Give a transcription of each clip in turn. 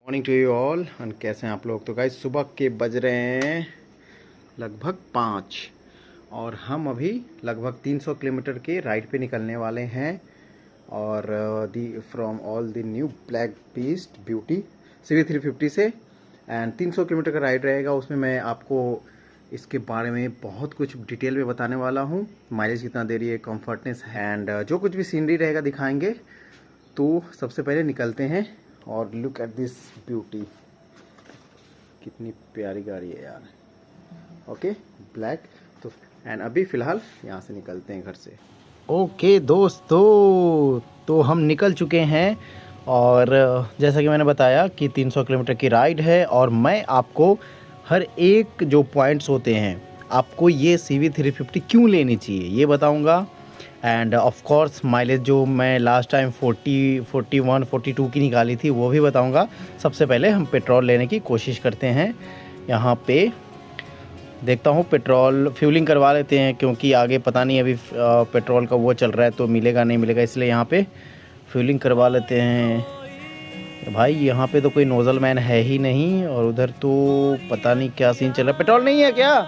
Morning to you all. And कैसे हैं आप लोग? तो गाइस सुबह के बज रहे हैं लगभग 5 और हम अभी लगभग 300 किलोमीटर के राइड पे निकलने वाले हैं। और the from all the new black beast beauty CV350 से। एंड 300 किलोमीटर का राइड रहेगा, उसमें मैं आपको इसके बारे में बहुत कुछ डिटेल में बताने वाला हूँ। माइलेज कितना दे रही है, कम्फर्टनेस एंड जो कुछ भी सीनरी रहेगा दिखाएंगे। तो सबसे पहले निकलते हैं और लुक एट दिस ब्यूटी, कितनी प्यारी गाड़ी है यार। Okay black. तो एंड अभी फ़िलहाल यहाँ से निकलते हैं घर से। ओके दोस्तों, तो हम निकल चुके हैं और जैसा कि मैंने बताया कि 300 किलोमीटर की राइड है और मैं आपको हर एक जो पॉइंट्स होते हैं आपको ये CV350 क्यों लेनी चाहिए ये बताऊंगा। एंड ऑफ कोर्स माइलेज जो मैं लास्ट टाइम 40, 41, 42 की निकाली थी वो भी बताऊंगा। सबसे पहले हम पेट्रोल लेने की कोशिश करते हैं। यहाँ पे देखता हूँ पेट्रोल फ्यूलिंग करवा लेते हैं, क्योंकि आगे पता नहीं अभी पेट्रोल का वो चल रहा है तो मिलेगा नहीं मिलेगा, इसलिए यहाँ पे फ्यूलिंग करवा लेते हैं। भाई यहाँ पे तो कोई नोज़ल मैन है ही नहीं और उधर तो पता नहीं क्या सीन चल रहा है। पेट्रोल नहीं है क्या?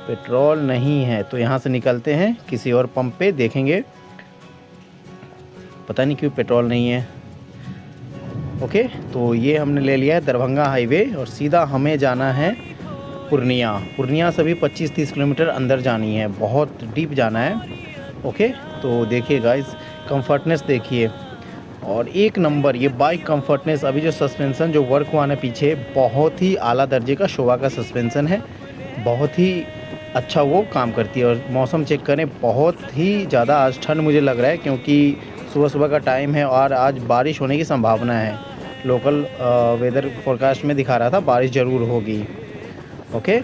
पेट्रोल नहीं है तो यहाँ से निकलते हैं, किसी और पंप पे देखेंगे। पता नहीं क्यों पेट्रोल नहीं है। ओके, तो ये हमने ले लिया है दरभंगा हाईवे और सीधा हमें जाना है पूर्णिया। पूर्णिया से भी 25-30 किलोमीटर अंदर जानी है, बहुत डीप जाना है। ओके, तो देखिए गाइस, कंफर्टनेस देखिए और एक नंबर ये बाइक कंफर्टनेस। अभी जो सस्पेंसन जो वर्क हुआ है पीछे, बहुत ही आला दर्जे का शोभा का सस्पेंसन है, बहुत ही अच्छा वो काम करती है। और मौसम चेक करें, बहुत ही ज़्यादा आज ठंड मुझे लग रहा है, क्योंकि सुबह सुबह का टाइम है और आज बारिश होने की संभावना है। लोकल वेदर फोरकास्ट में दिखा रहा था बारिश ज़रूर होगी। ओके,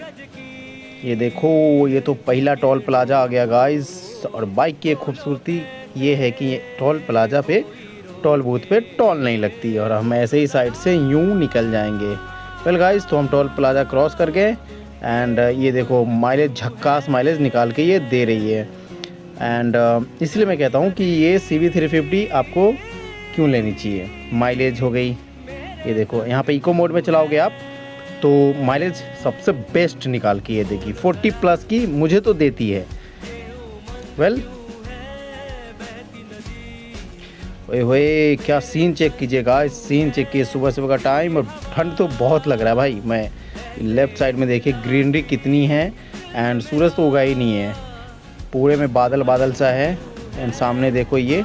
ये देखो, ये तो पहला टोल प्लाजा आ गया गाइस। और बाइक की एक खूबसूरती ये है कि टोल प्लाजा पे, टोल बूथ पे टोल नहीं लगती और हम ऐसे ही साइड से यूँ निकल जाएंगे। वेल गाइस, तो हम टोल प्लाजा क्रॉस कर गए एंड ये देखो माइलेज, झक्कास माइलेज निकाल के ये दे रही है। एंड इसलिए मैं कहता हूँ कि ये CV350 आपको क्यों लेनी चाहिए। माइलेज हो गई, ये देखो यहाँ पे इको मोड में चलाओगे आप तो माइलेज सबसे बेस्ट निकाल के ये देगी, 40 प्लस की मुझे तो देती है। वेल ओए क्या सीन चेक कीजिएगा, इस सीन चेक किए, सुबह सुबह का टाइम और ठंड तो बहुत लग रहा है भाई। मैं लेफ़्ट साइड में देखिए ग्रीनरी कितनी है एंड सूरज तो उगा ही नहीं है, पूरे में बादल बादल सा है। एंड सामने देखो ये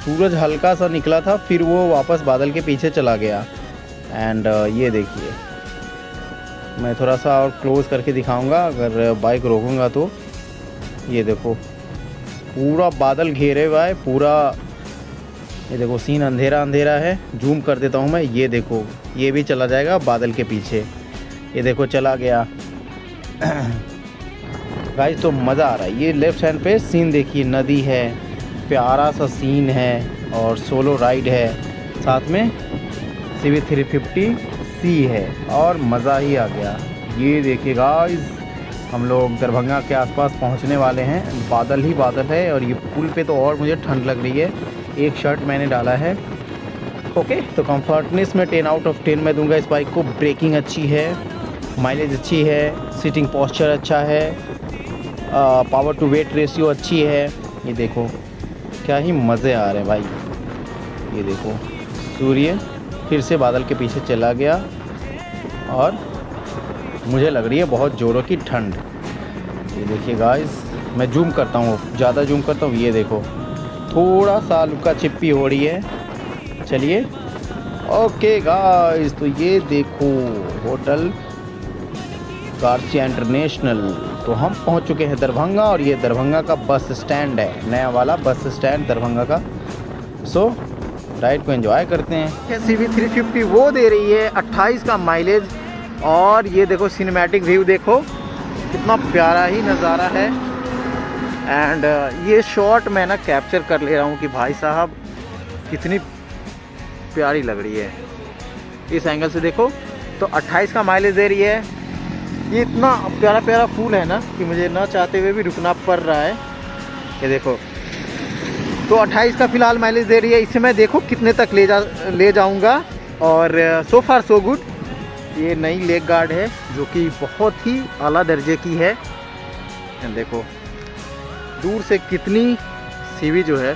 सूरज हल्का सा निकला था, फिर वो वापस बादल के पीछे चला गया। एंड ये देखिए, मैं थोड़ा सा और क्लोज करके दिखाऊंगा अगर बाइक रोकूंगा तो। ये देखो पूरा बादल घेरे हुआ है पूरा, ये देखो सीन अंधेरा अंधेरा है। जूम कर देता हूँ मैं, ये देखो ये भी चला जाएगा बादल के पीछे, ये देखो चला गया। गाइस तो मज़ा आ रहा है। ये लेफ्ट हैंड पे सीन देखिए, नदी है, प्यारा सा सीन है और सोलो राइड है, साथ में CV350C है और मज़ा ही आ गया। ये देखिए गाइस, हम लोग दरभंगा के आसपास पहुंचने वाले हैं। बादल ही बादल है और ये पुल पे तो और मुझे ठंड लग रही है। एक शर्ट मैंने डाला है। ओके, तो कंफर्टनेस में 10 आउट ऑफ 10 मैं दूंगा इस बाइक को। ब्रेकिंग अच्छी है, माइलेज अच्छी है, सीटिंग पोस्चर अच्छा है, पावर टू वेट रेशियो अच्छी है। ये देखो क्या ही मज़े आ रहे हैं भाई। ये देखो सूर्य फिर से बादल के पीछे चला गया और मुझे लग रही है बहुत ज़ोरों की ठंड। ये देखिए गाइस, मैं जूम करता हूँ, ज़्यादा जूम करता हूँ। ये देखो थोड़ा सा लुका छिपी हो रही है। चलिए ओके गाइस, तो ये देखो होटल गार्सिया इंटरनेशनल। तो हम पहुंच चुके हैं दरभंगा और ये दरभंगा का बस स्टैंड है, नया वाला बस स्टैंड दरभंगा का। सो राइड को एंजॉय करते हैं। CV350 वो दे रही है 28 का माइलेज और ये देखो सिनेमैटिक व्यू देखो, कितना प्यारा ही नज़ारा है। एंड ये शॉट मैं ना कैप्चर कर ले रहा हूँ कि भाई साहब कितनी प्यारी लग रही है। इस एंगल से देखो तो 28 का माइलेज दे रही है। ये इतना प्यारा प्यारा फूल है ना कि मुझे ना चाहते हुए भी रुकना पड़ रहा है। ये देखो तो 28 का फ़िलहाल माइलेज दे रही है। इसे मैं देखो कितने तक ले जाऊंगा और सो फार सो गुड। ये नई लेग गार्ड है जो कि बहुत ही आला दर्जे की है। देखो दूर से कितनी सीवी जो है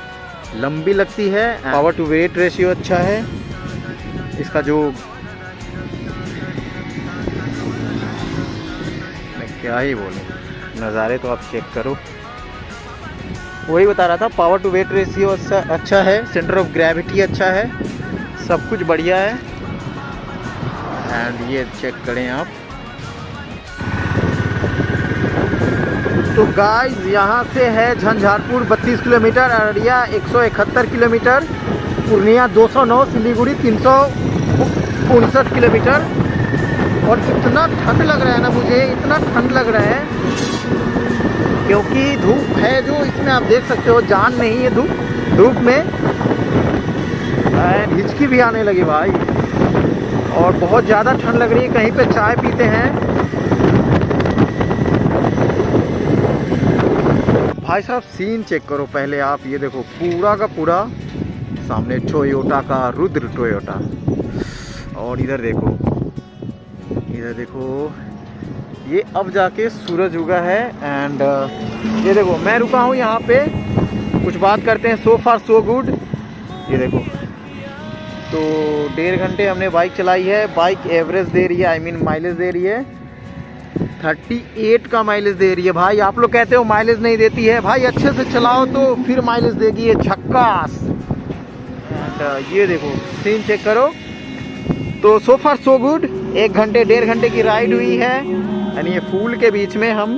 लंबी लगती है। पावर टू वेट रेशियो अच्छा है इसका। जो मैं क्या ही बोलूं, नज़ारे तो आप चेक करो। वही बता रहा था, पावर टू वेट रेशियो अच्छा है, सेंटर ऑफ ग्रेविटी अच्छा है, सब कुछ बढ़िया है। एंड ये चेक करें आप। तो गाइस यहाँ से है Jhanjharpur 32 kilometre, Araria 171 kilometre, Purnia 209, Siliguri 359 kilometre. और इतना ठंड लग रहा है ना, मुझे इतना ठंड लग रहा है क्योंकि धूप है जो इसमें आप देख सकते हो, जान नहीं है धूप में। हिचकी भी आने लगी भाई, और बहुत ज़्यादा ठंड लग रही है। कहीं पे चाय पीते हैं। भाई साहब सीन चेक करो पहले आप। ये देखो पूरा का पूरा सामने टोयोटा का रुद्र टोयोटा। और इधर देखो, इधर देखो, ये अब जाके सूरज उगा है। एंड ये देखो मैं रुका हूँ यहाँ पे, कुछ बात करते हैं। सो फार सो गुड। ये देखो, तो 1.5 घंटे हमने बाइक चलाई है। बाइक एवरेज दे रही है, आई मीन माइलेज दे रही है 38 का माइलेज दे रही है। भाई आप लोग कहते हो माइलेज नहीं देती है, भाई अच्छे से चलाओ तो फिर माइलेज देगी ये झक्कास। एंड ये देखो सीन चेक करो। तो सो फार सो गुड। 1-1.5 घंटे की राइड हुई है। यानी ये फूल के बीच में हम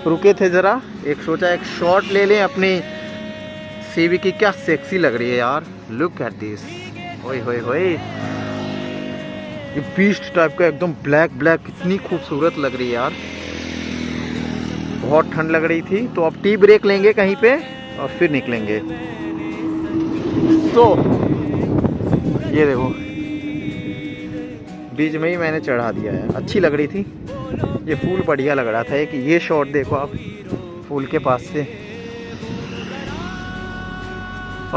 रुके थे ज़रा, सोचा एक शॉट ले लें अपनी सीवी की। क्या सेक्सी लग रही है यार, लुक एट दिस। ओए होए होए, ये बीस्ट टाइप का एकदम ब्लैक कितनी खूबसूरत लग रही है यार। बहुत ठंड लग रही थी तो अब टी ब्रेक लेंगे कहीं पे और फिर निकलेंगे। तो ये देखो बीच में ही मैंने चढ़ा दिया है, अच्छी लग रही थी। ये फूल बढ़िया लग रहा था। एक ये शॉट देखो आप फूल के पास से।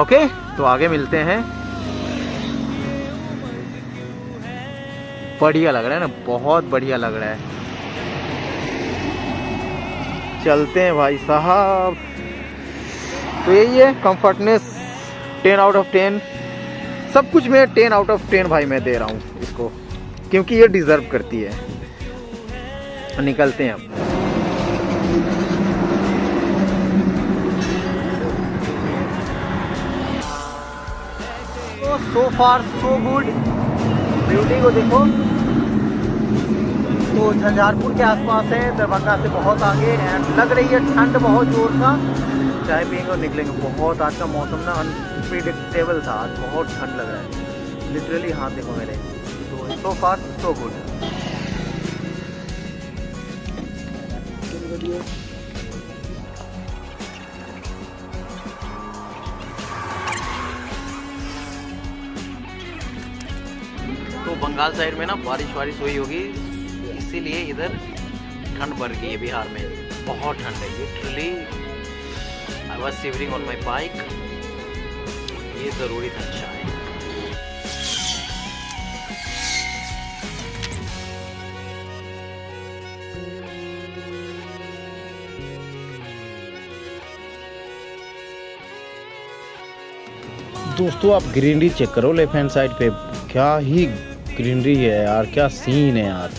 ओके, तो आगे मिलते हैं। बढ़िया लग रहा है ना, बहुत बढ़िया लग रहा है। चलते हैं भाई साहब। तो यही है कंफर्टनेस 10 आउट ऑफ 10। सब कुछ में 10 आउट ऑफ 10 भाई मैं दे रहा हूँ इसको, क्योंकि ये डिजर्व करती है। निकलते हैं अब। सो फार सो गुड। ब्यूटी को देखो। तो झंझारपुर के आसपास है, दरभंगा से बहुत आगे। एंड लग रही है ठंड बहुत जोर का। चाय पियेंगे और निकलेंगे। बहुत आज का मौसम ना अनप्रिडिक्टेबल था, आज बहुत ठंड लग रहा है लिटरली। हाथ देखो मेरे। तो सो फार सो गुड। तो बंगाल साइड में ना बारिश हुई होगी, इसीलिए इधर ठंड बढ़ गई है। बिहार में बहुत ठंड है literally. I was shivering on my bike. ये ज़रूरी था चाय। दोस्तों आप ग्रीनरी चेक करो लेफ्ट हैंड साइड पे, क्या ही ग्रीनरी है यार, क्या सीन है यार।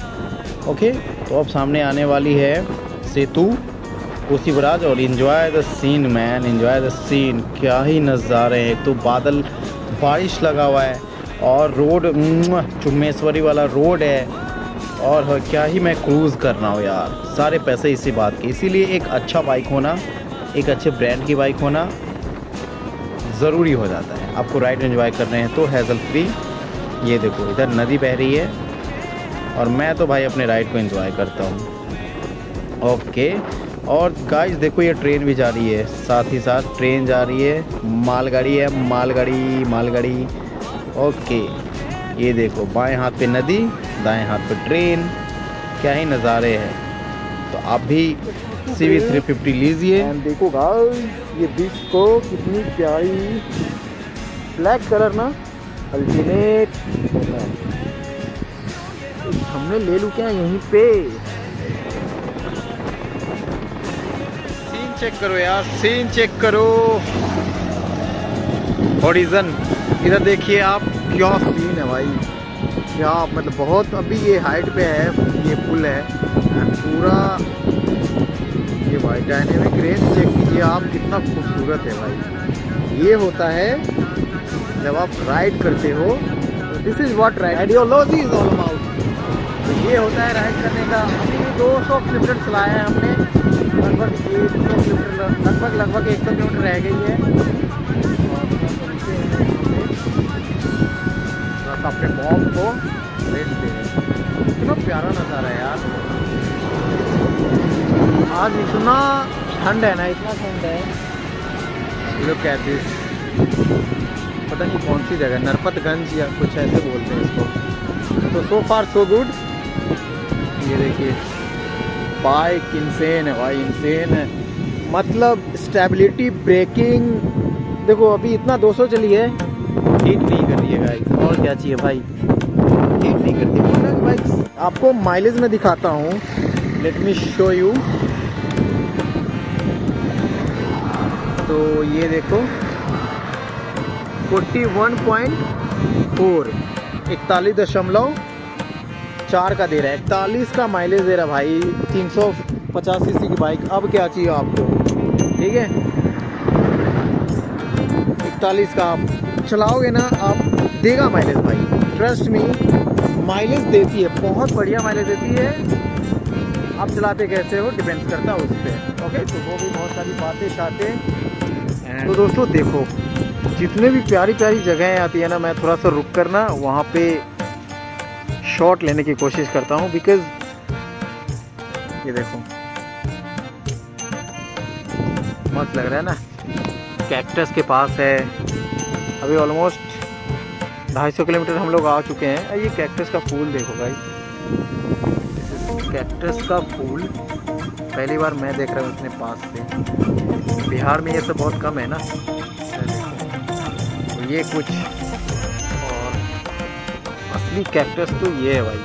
ओके, तो अब सामने आने वाली है सेतु कोसी बराज। और enjoy the scene man, enjoy the scene. क्या ही नज़ारे हैं। तो बादल, बारिश लगा हुआ है और रोड चुम्मेश्वरी वाला रोड है। और क्या ही मैं क्रूज़ कर रहा हूँ यार, सारे पैसे इसी बात के। इसीलिए एक अच्छा बाइक होना, एक अच्छे ब्रांड की बाइक होना ज़रूरी हो जाता है। आपको राइड एंजॉय कर रहे हैं तो हैज़ल फ्री। ये देखो इधर नदी बह रही है और मैं तो भाई अपने राइड को एंजॉय करता हूँ। ओके, और गाइस देखो ये ट्रेन भी जा रही है, साथ ही साथ ट्रेन जा रही है, मालगाड़ी है, मालगाड़ी। ओके, ये देखो बाएं हाथ पे नदी, दाएं हाथ पे ट्रेन। क्या ही नज़ारे हैं। तो आप भी CV 350 लीजिए। देखो गाइस ये बीच को कितनी प्यारी ब्लैक कलर ना, अल्टीमेट होता है। हमने ले लूँ क्या यहीं पे? सीन चेक करो यार, सीन चेक करो। हॉरिजन इधर देखिए आप, क्या सीन है भाई, क्या मतलब बहुत। अभी ये हाइट पे है, ये पुल है पूरा। ये भाई डायनेमिक रेंज चेक कीजिए आप, कितना खूबसूरत है भाई। ये होता है जब आप राइड करते हो, this is what ideology is all about. तो ये होता है राइड करने का। अभी 200 किलोमीटर चलाया है हमने, लगभग 100 किलोमीटर, लगभग 100 किलोमीटर रह गई है। बस अपने बॉम को रेस्ट दे रहे हैं। इतना प्यारा नज़ारा है यार। आज इतना ठंड है ना, इतना ठंड है। लुक एट दिस, पता नहीं कौन सी जगह, नरपतगंज या कुछ ऐसे बोलते हैं इसको। तो सो फार सो गुड। ये देखिए बाइक इंसेन है भाई, इंसेन है। मतलब स्टेबिलिटी, ब्रेकिंग देखो। अभी इतना 200 चली है, हीट नहीं कर रही है गाइस। और क्या चाहिए भाई, हीट नहीं करती होंडा की बाइक। आपको माइलेज में दिखाता हूँ, लेट मी शो यू। तो ये देखो 41.4, 41.4 का दे रहा है, 41 का माइलेज दे रहा भाई। 350 सीसी की बाइक, अब क्या चाहिए आपको, ठीक है। 41 का आप चलाओगे ना, आप देगा माइलेज भाई, ट्रस्ट मी। माइलेज देती है, बहुत बढ़िया माइलेज देती है। आप चलाते कैसे हो डिपेंड करता है उस पर। ओके, तो वो भी बहुत सारी बातें शातें। तो दोस्तों देखो, जितने भी प्यारी प्यारी जगहें आती है ना, मैं थोड़ा सा रुक कर ना वहाँ पे शॉट लेने की कोशिश करता हूँ। बिकॉज ये देखो मस्त लग रहा है ना, कैक्टस के पास है। अभी ऑलमोस्ट 250 किलोमीटर हम लोग आ चुके हैं। ये कैक्टस का फूल देखो भाई, कैक्टस का फूल पहली बार मैं देख रहा हूँ इतने पास से। बिहार में ये सब बहुत कम है ना। तो ये कुछ और असली कैक्टस तो ये है भाई।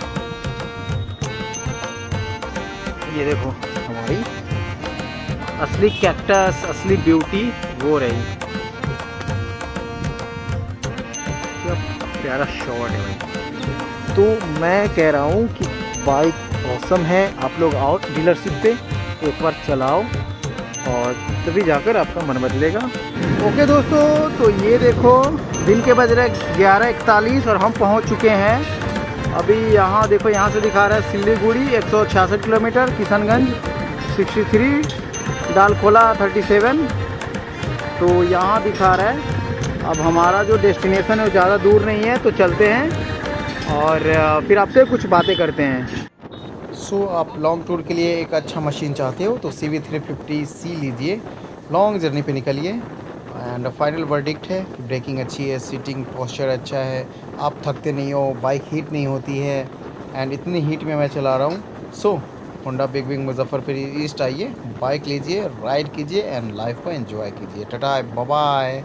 ये देखो हमारी असली कैक्टस, असली ब्यूटी वो रही। क्या प्यारा शॉट है भाई। तो मैं कह रहा हूँ कि बाइक औसम है। आप लोग आओ डीलरशिप पे, एक बार चलाओ और तभी जाकर आपका मन बदलेगा। ओके दोस्तों, तो ये देखो दिन के बज रहे 11:41 और हम पहुंच चुके हैं। अभी यहाँ देखो, यहाँ से दिखा रहा है सिल्लीगुड़ी 166 किलोमीटर, किशनगंज 63, डालखोला 37। तो यहाँ दिखा रहा है। अब हमारा जो डेस्टिनेशन है वो ज़्यादा दूर नहीं है, तो चलते हैं और फिर आपसे कुछ बातें करते हैं। सो आप लॉन्ग टूर के लिए एक अच्छा मशीन चाहते हो तो CV350C लीजिए। लॉन्ग जर्नी पे निकलिए। एंड फाइनल वर्डिक्ट है कि ब्रेकिंग अच्छी है, सीटिंग पोस्चर अच्छा है, आप थकते नहीं हो, बाइक हीट नहीं होती है। एंड इतनी हीट में मैं चला रहा हूँ। So Honda big wing Muzaffarpur east आइए, बाइक लीजिए, राइड कीजिए एंड लाइफ को एंजॉय कीजिए। Tata, bye bye.